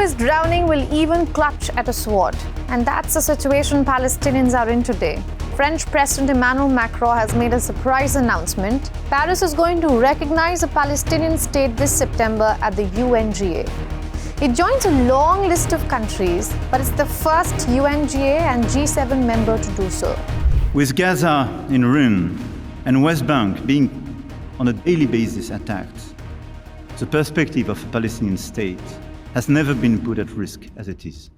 is drowning will even clutch at a sword. And that's the situation Palestinians are in today. French President Emmanuel Macron has made a surprise announcement. Paris is going to recognize a Palestinian state this September at the UNGA. It joins a long list of countries, but it's the first UNGA and G7 member to do so. With Gaza in ruin and West Bank being on a daily basis attacked, the perspective of a Palestinian state has never been put at risk as it is.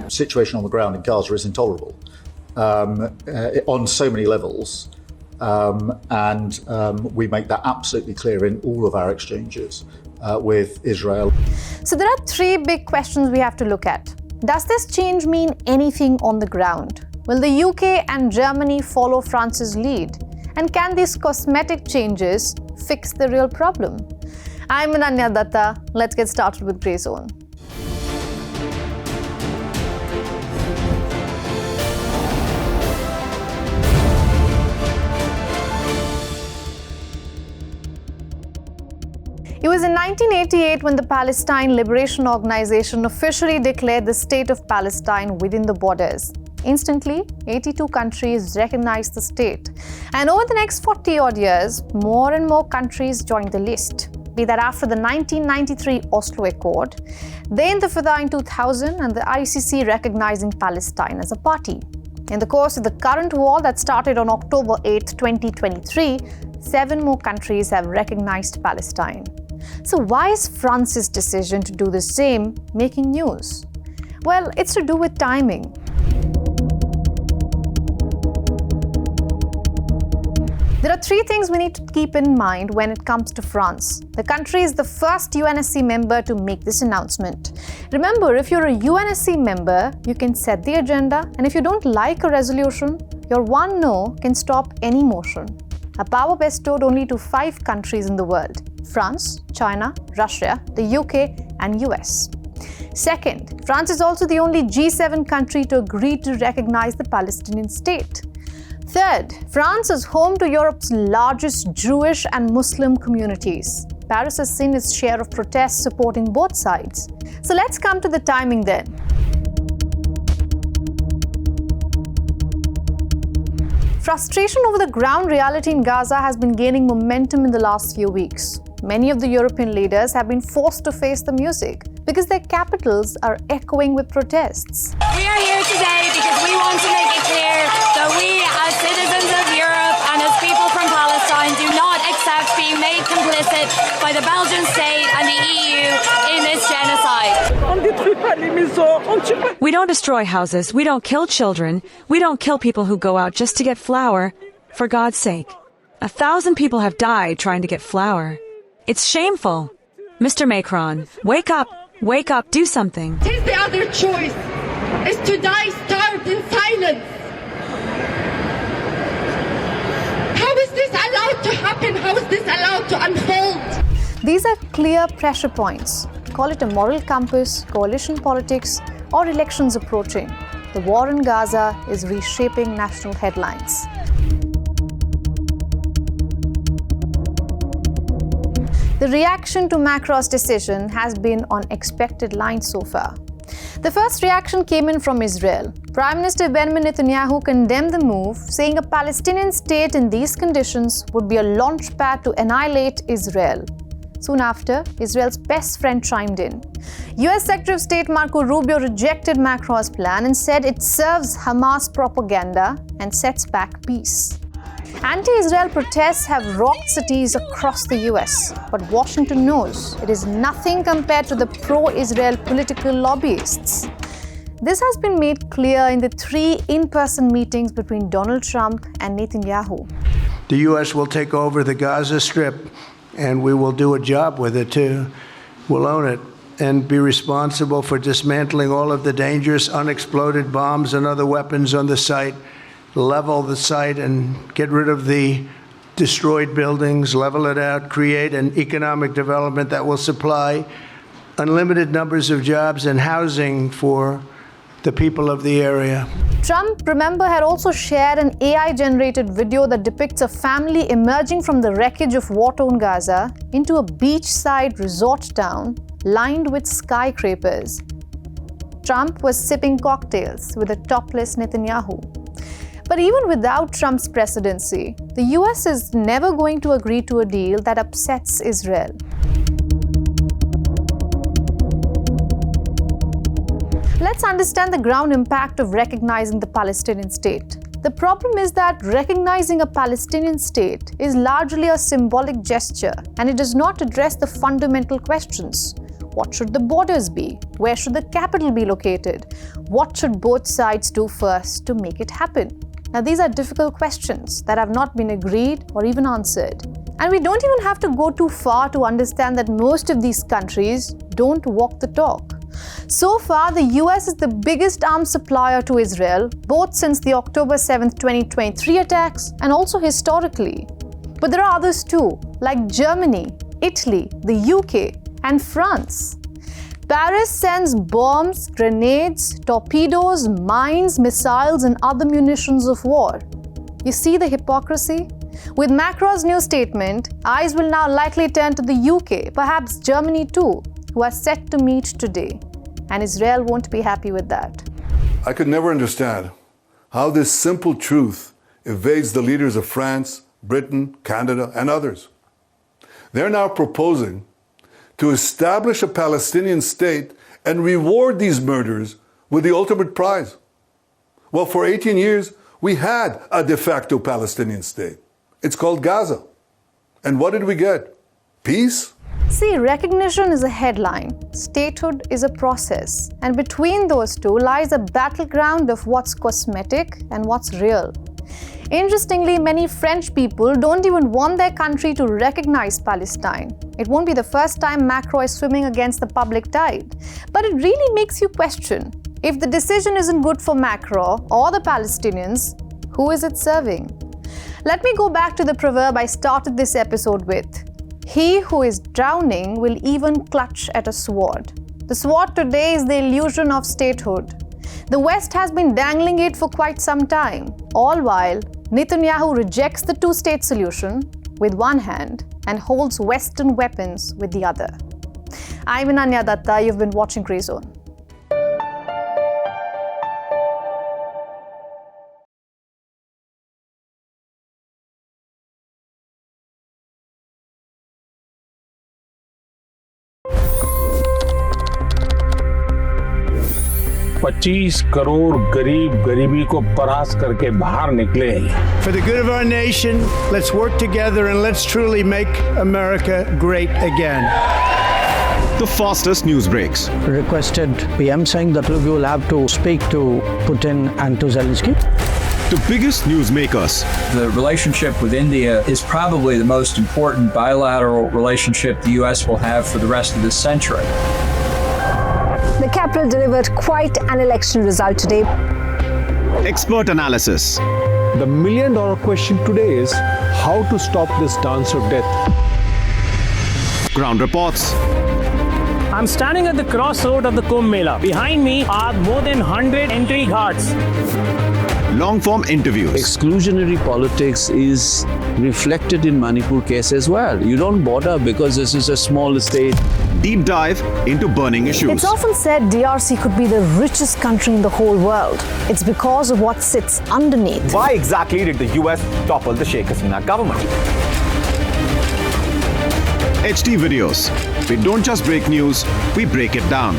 Situation on the ground in Gaza is intolerable on so many levels, and we make that absolutely clear in all of our exchanges with Israel. So there are three big questions we have to look at. Does this change mean anything on the ground? Will the UK and Germany follow France's lead? And can these cosmetic changes fix the real problem? I'm Ananya Datta. Let's get started with Grey Zone. It was in 1988 when the Palestine Liberation Organization officially declared the State of Palestine within the borders. Instantly, 82 countries recognized the state. And over the next 40-odd years, more and more countries joined the list. Be that after the 1993 Oslo Accord, then the Fatah in 2000 and the ICC recognizing Palestine as a party. In the course of the current war that started on October 8, 2023, 7 more countries have recognized Palestine. So why is France's decision to do the same making news? Well, it's to do with timing. There are 3 things we need to keep in mind when it comes to France. The country is the first UNSC member to make this announcement. Remember, if you're a UNSC member, you can set the agenda, and if you don't like a resolution, your one no can stop any motion. A power bestowed only to 5 countries in the world: France, China, Russia, the UK, and US. Second, France is also the only G7 country to agree to recognize the Palestinian state. Third, France is home to Europe's largest Jewish and Muslim communities. Paris has seen its share of protests supporting both sides. So let's come to the timing then. Frustration over the ground reality in Gaza has been gaining momentum in the last few weeks. Many of the European leaders have been forced to face the music because their capitals are echoing with protests. We are here today because we want to make it clear that we, as citizens of Europe and as people from Palestine, do not accept being made complicit by the Belgian state and the EU in this genocide. We don't destroy houses, we don't kill children, we don't kill people who go out just to get flour. For God's sake. 1,000 people have died trying to get flour. It's shameful. Mr. Macron, wake up, do something. It is the other choice, is to die starved in silence. How is this allowed to happen? How is this allowed to unfold? These are clear pressure points. Call it a moral compass, coalition politics, or elections approaching. The war in Gaza is reshaping national headlines. The reaction to Macron's decision has been on expected lines so far. The first reaction came in from Israel. Prime Minister Benjamin Netanyahu condemned the move, saying a Palestinian state in these conditions would be a launchpad to annihilate Israel. Soon after, Israel's best friend chimed in. US Secretary of State Marco Rubio rejected Macron's plan and said it serves Hamas propaganda and sets back peace. Anti-Israel protests have rocked cities across the US, but Washington knows it is nothing compared to the pro-Israel political lobbyists. This has been made clear in the 3 in-person meetings between Donald Trump and Netanyahu. The US will take over the Gaza Strip, and we will do a job with it too. We'll own it and be responsible for dismantling all of the dangerous unexploded bombs and other weapons on the site. Level the site and get rid of the destroyed buildings, level it out, create an economic development that will supply unlimited numbers of jobs and housing for the people of the area. Trump, remember, had also shared an AI-generated video that depicts a family emerging from the wreckage of war-torn Gaza into a beachside resort town lined with skyscrapers. Trump was sipping cocktails with a topless Netanyahu. But even without Trump's presidency, the US is never going to agree to a deal that upsets Israel. Let's understand the ground impact of recognizing the Palestinian state. The problem is that recognizing a Palestinian state is largely a symbolic gesture, and it does not address the fundamental questions. What should the borders be? Where should the capital be located? What should both sides do first to make it happen? Now, these are difficult questions that have not been agreed or even answered. And we don't even have to go too far to understand that most of these countries don't walk the talk. So far, the US is the biggest arms supplier to Israel, both since the October 7, 2023 attacks and also historically. But there are others too, like Germany, Italy, the UK, and France. Paris sends bombs, grenades, torpedoes, mines, missiles, and other munitions of war. You see the hypocrisy? With Macron's new statement, eyes will now likely turn to the UK, perhaps Germany too, who are set to meet today. And Israel won't be happy with that. I could never understand how this simple truth evades the leaders of France, Britain, Canada, and others. They're now proposing to establish a Palestinian state and reward these murderers with the ultimate prize. Well, for 18 years, we had a de facto Palestinian state. It's called Gaza. And what did we get? Peace? See, recognition is a headline, statehood is a process, and between those two lies a battleground of what's cosmetic and what's real. Interestingly, many French people don't even want their country to recognize Palestine. It won't be the first time Macron is swimming against the public tide. But it really makes you question, if the decision isn't good for Macron or the Palestinians, who is it serving? Let me go back to the proverb I started this episode with. He who is drowning will even clutch at a sword. The sword today is the illusion of statehood. The West has been dangling it for quite some time, all while Netanyahu rejects the two-state solution with one hand and holds Western weapons with the other. I'm Ananya Datta, you've been watching Grey Zone. $25 crore गरीब गरीबी को परास्त करके बाहर निकले। For the good of our nation, let's work together and let's truly make America great again. The fastest news breaks. Requested PM saying that we will have to speak to Putin and to Zelensky. The biggest newsmakers. The relationship with India is probably the most important bilateral relationship the U.S. will have for the rest of this century. The capital delivered quite an election result today. Expert analysis. The million-dollar question today is how to stop this dance of death. Ground reports. I'm standing at the crossroad of the Kumbh Mela. Behind me are more than 100 entry guards. Long-form interviews. Exclusionary politics is reflected in Manipur case as well. You don't bother because this is a small state. Deep dive into burning issues. It's often said DRC could be the richest country in the whole world. It's because of what sits underneath. Why exactly did the US topple the Sheikh Hasina government? HD videos. We don't just break news, we break it down.